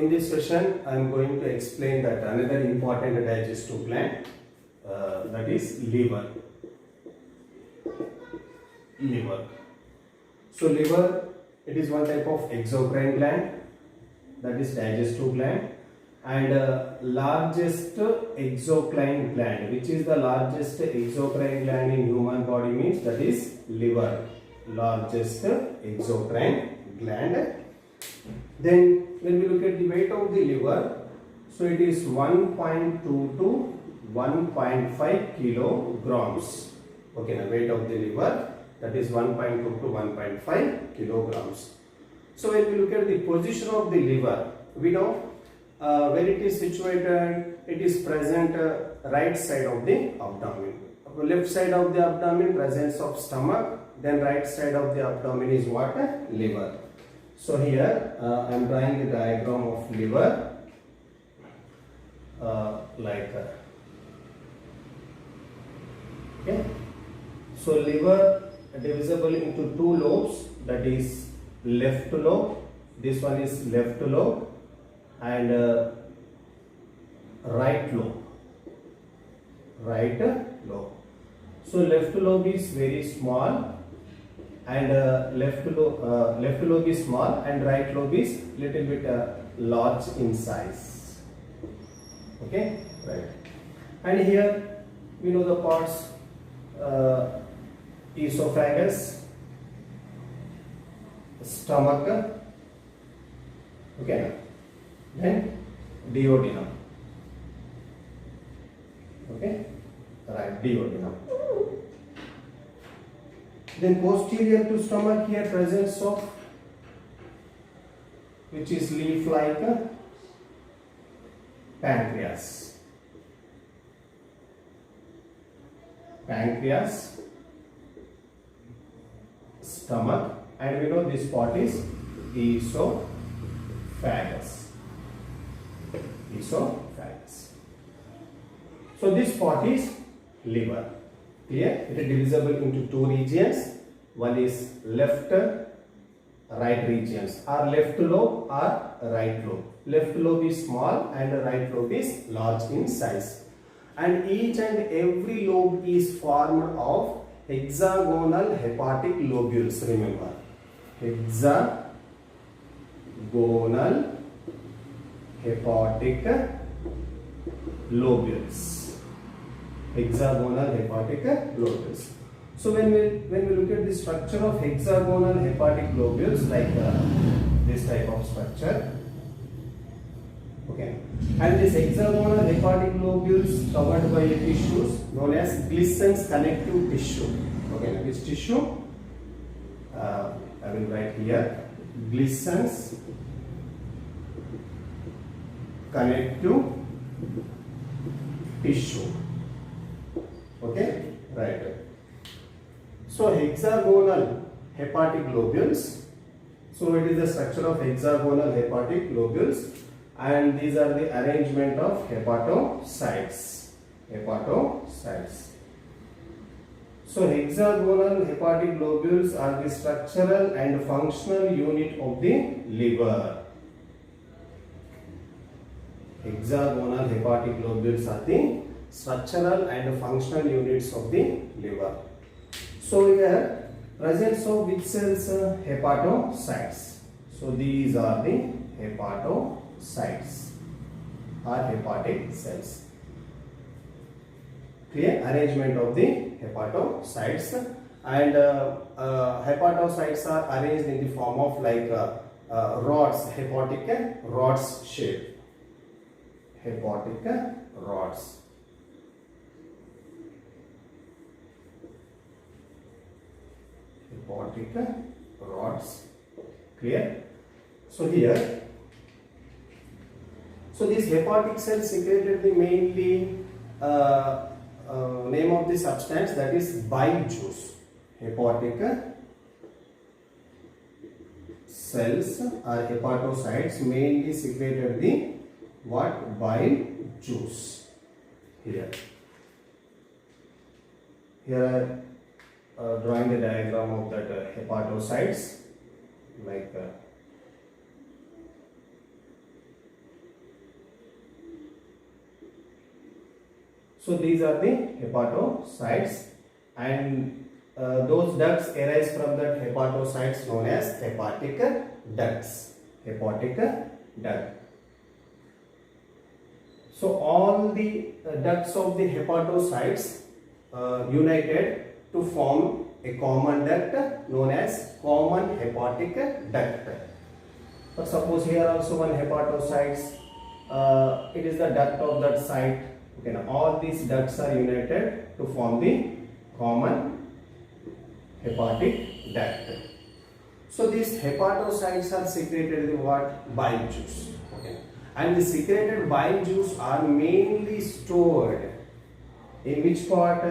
in this session I am going to explain that another important digestive gland, that is liver. So liver, it is one type of exocrine gland, that is digestive gland, and largest exocrine gland. Which is the largest exocrine gland in human body means that is liver, largest exocrine gland. Then when we look at the weight of the liver, so it is 1.2 to 1.5 kilograms. Okay, the weight of the liver, that is 1.2 to 1.5 kilograms. So when we look at the position of the liver, we know where it is situated. It is present right side of the abdomen. Left side of the abdomen, presence of stomach. Then right side of the abdomen is what? Liver. So here I am drawing the diagram of liver okay. So liver divisible into two lobes, that is left lobe. This one is left lobe and right lobe. So left lobe is very small and left lobe is small and right lobe is little bit large in size. Okay, right. And here we know the parts: esophagus, stomach, okay, then duodenum. Okay, right, duodenum. Then posterior to stomach, here presence of which is leaf like pancreas. Stomach, and we know this part is esophagus. So this part is liver. Here it is divisible into two regions. One is left, right regions, or left lobe or right lobe. Left lobe is small and right lobe is large in size. And each and every lobe is formed of hexagonal hepatic lobules. Remember, hexagonal hepatic lobules. So when we look at the structure of hexagonal hepatic lobules, like this type of structure, okay, and this hexagonal hepatic lobules covered by tissues known as Glissen's connective tissue. Okay, this tissue I will write here: Glissen's connective tissue. Okay, right. So hexagonal hepatic lobules. So it is the structure of hexagonal hepatic lobules, and these are the arrangement of hepatocytes. So hexagonal hepatic lobules are the structural and functional unit of the liver. Hexagonal hepatic lobules are the structural and functional units of the liver. So here presence of which cells? Hepatocytes. So these are the hepatocytes or hepatic cells. Clear? Arrangement of the hepatocytes, and hepatocytes are arranged in the form of like rods, hepatic rods shape. Hepatic rods. Clear? So here, so these hepatic cells secreted the mainly name of the substance, that is bile juice. Hepatic cells or hepatocytes mainly secreted the what? Bile juice. Here drawing the diagram of that hepatocytes, like So these are the hepatocytes, and those ducts arise from that hepatocytes known as hepatic ducts. Hepatic duct. So all the ducts of the hepatocytes united to form a common duct known as common hepatic duct. But suppose here also one hepatocytes, it is the duct of that site. Okay, now all these ducts are united to form the common hepatic duct. So these hepatocytes are secreted with what? Bile juice. Okay. And the secreted bile juice are mainly stored in which part?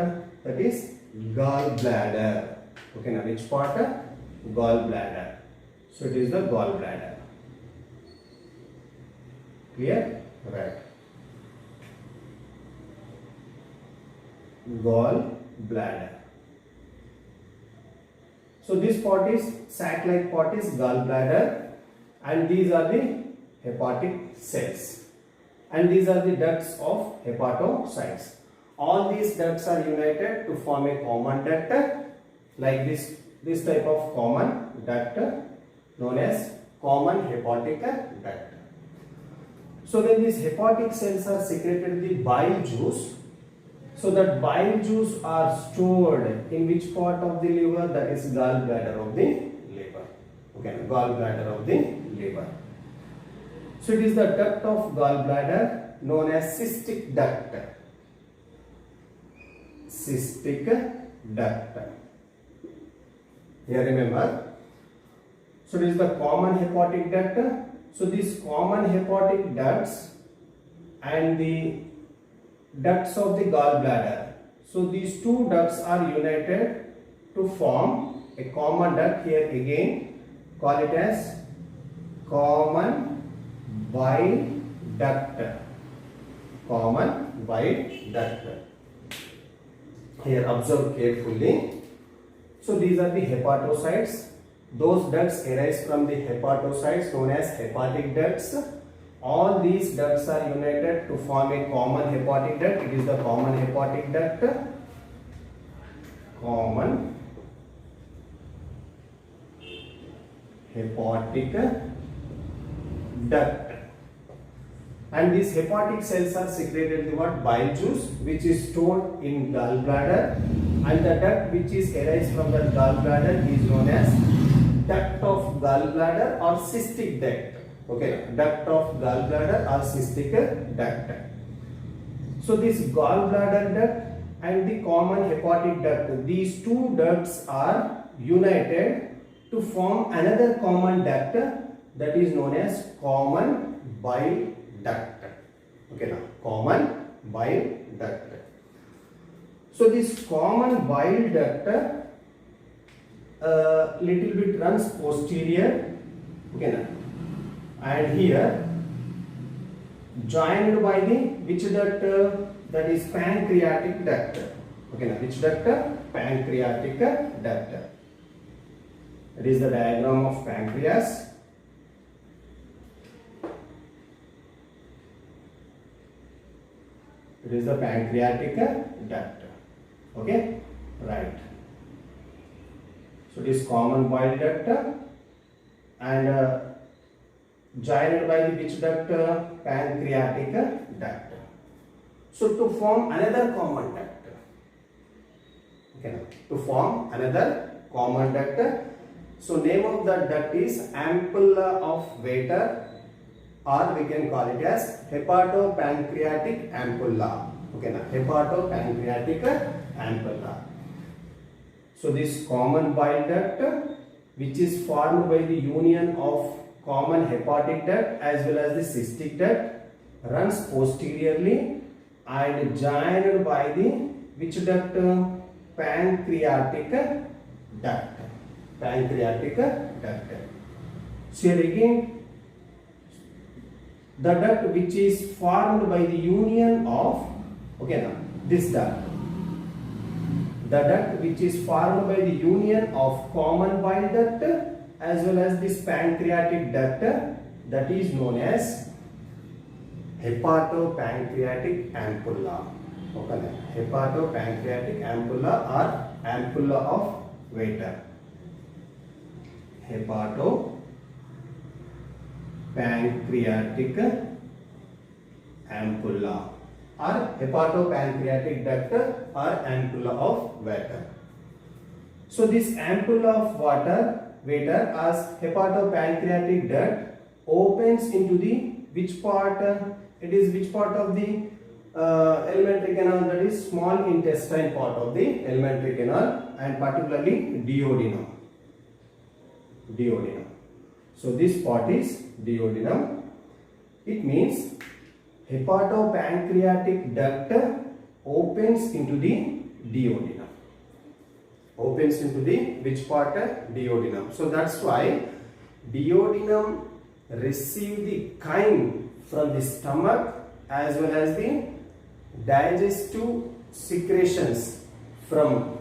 That is gallbladder. Okay, now which part? Gallbladder. So it is the gallbladder. Clear? Right. Gallbladder. So this part is sac-like part is gallbladder, and these are the hepatic cells, and these are the ducts of hepatocytes. All these ducts are united to form a common duct, like this type of common duct known as common hepatic duct. So when these hepatic cells are secreted the bile juice, so that bile juice are stored in which part of the liver? That is gallbladder of the liver. Okay, gallbladder of the liver. So it is the duct of gallbladder known as cystic duct. Cystic duct. Here remember. So it is the common hepatic duct. So these common hepatic ducts and the ducts of the gallbladder. So these two ducts are united to form a common duct. Here again call it as common bile duct. Common bile duct. Here observe carefully. So these are the hepatocytes. Those ducts arise from the hepatocytes known as hepatic ducts. All these ducts are united to form a common hepatic duct. It is the common hepatic duct. Common hepatic duct. And these hepatic cells are secreted with what? Bile juice, which is stored in gallbladder, and the duct which is arise from the gallbladder is known as duct of gallbladder or cystic duct. Okay, duct of gallbladder or cystic duct. So this gallbladder duct and the common hepatic duct, these two ducts are united to form another common duct, that is known as common bile duct. Okay, now common bile duct. So this common bile duct little bit runs posterior. Okay, now, and here joined by the which duct? That is pancreatic duct. Okay, now which duct? Pancreatic duct. It is the diagram of pancreas. It is the pancreatic duct. Okay, right. So it is common bile duct and joined by the which duct? Pancreatic duct. So to form another common duct. Okay, to form another common duct. So name of that duct is ampulla of Vater, or we can call it as hepatopancreatic ampulla. Okay, now hepatopancreatic ampulla. So this common bile duct, which is formed by the union of common hepatic duct as well as the cystic duct, runs posteriorly and joined by the which duct? Pancreatic duct. Pancreatic duct. So here again, the duct which is formed by the union of, okay, now this duct, the duct which is formed by the union of common bile duct as well as this pancreatic duct, that is known as hepatopancreatic ampulla. Okay, hepatopancreatic ampulla or ampulla of Vater. Hepatopancreatic ampulla or hepatopancreatic duct or ampulla of Vater. So this ampulla of Vater as hepatopancreatic duct opens into the which part? It is which part of the alimentary canal? That is small intestine part of the alimentary canal, and particularly duodenum. So this part is duodenum. It means hepatopancreatic duct opens into the duodenum. Opens into the which part? Duodenum. So that's why duodenum receive the chyme from the stomach as well as the digestive secretions from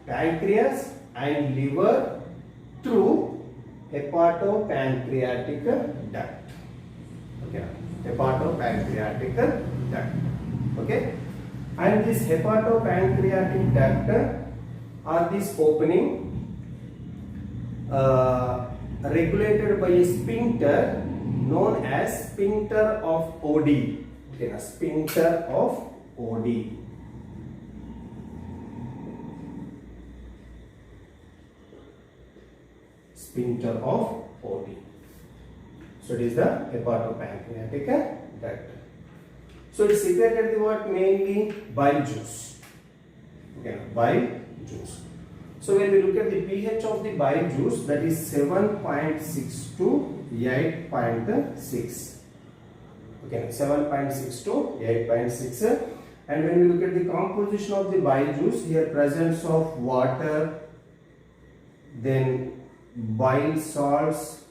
pancreas and liver through hepatopancreatic duct. Okay, hepatopancreatic duct. Okay, and this hepatopancreatic duct or this opening regulated by a sphincter known as sphincter of Oddi. Okay, a sphincter of Oddi. Sphincter of Oddi. So it is the hepatopancreatic duct. So it secreted the what? Mainly bile juice. Okay, bile juice. So when we look at the pH of the bile juice, that is 7.6 to 8.6. Okay, 7.6 to 8.6. And when we look at the composition of the bile juice, here presence of water, then bile salts,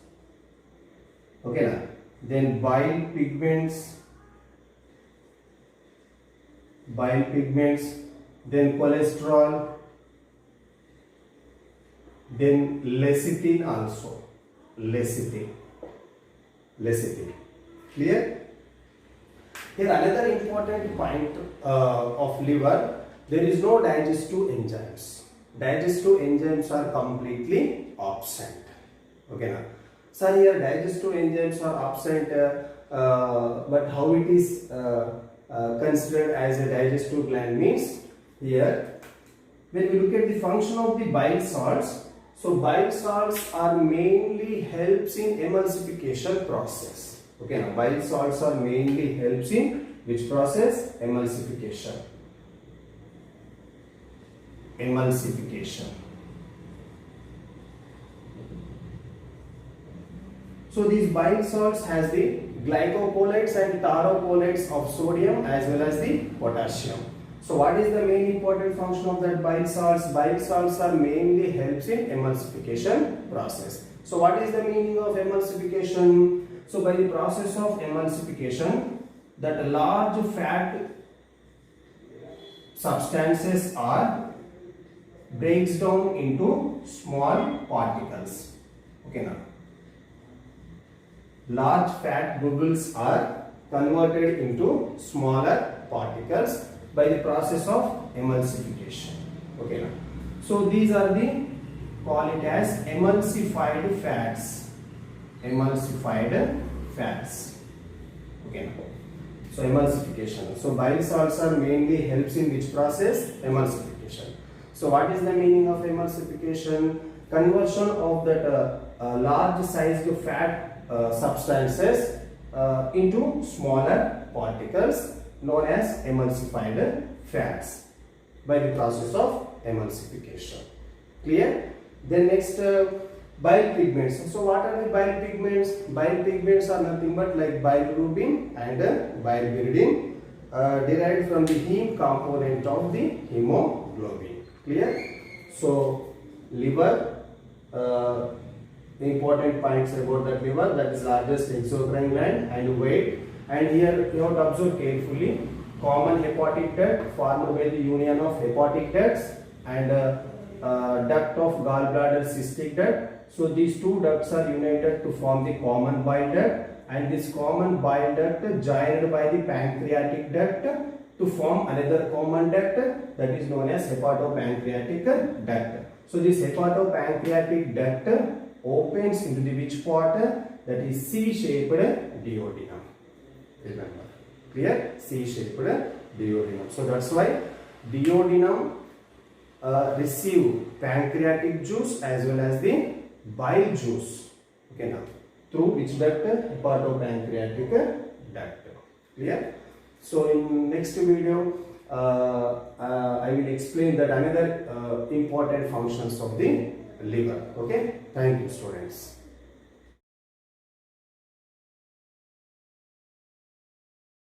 okay, then bile pigments, then cholesterol, then lecithin also. Lecithin. Clear? Here another important point of liver, there is no digestive enzymes. Digestive enzymes are completely absent. Okay now. So here digestive enzymes are absent, but how it is considered as a digestive gland means, here when we look at the function of the bile salts, so bile salts are mainly helps in emulsification process. Okay, now bile salts are mainly helps in which process? Emulsification. So these bile salts has the glycopolites and tauropolites of sodium as well as the potassium. So what is the main important function of that bile salts? Bile salts are mainly helps in emulsification process. So what is the meaning of emulsification? So by the process of emulsification, that large fat substances are breaks down into small particles. Okay now. Large fat bubbles are converted into smaller particles by the process of emulsification. Okay now. So these are the, call it as emulsified fats. Okay now. So emulsification. So bile salts are mainly helps in which process? Emulsification. So what is the meaning of emulsification? Conversion of that large sized fat substances into smaller particles known as emulsified fats by the process of emulsification. Clear? Then next, bile pigments. So what are the bile pigments? Bile pigments are nothing but like bilirubin and biliverdin derived from the heme component of the hemoglobin. Clear? So liver, the important points about that liver, that is largest exocrine gland and weight. And here you have to observe carefully, common hepatic duct formed by the union of hepatic ducts and duct of gallbladder cystic duct. So these two ducts are united to form the common bile duct, and this common bile duct joined by the pancreatic duct to form another common duct that is known as hepatopancreatic duct. So this hepatopancreatic duct opens into the which part? That is C-shaped duodenum. Remember, clear? C-shaped duodenum. So that's why duodenum receive pancreatic juice as well as the bile juice. Okay, now through which duct? Hepatopancreatic duct. Clear? So in next video I will explain that another important functions of the liver. Okay, thank you students.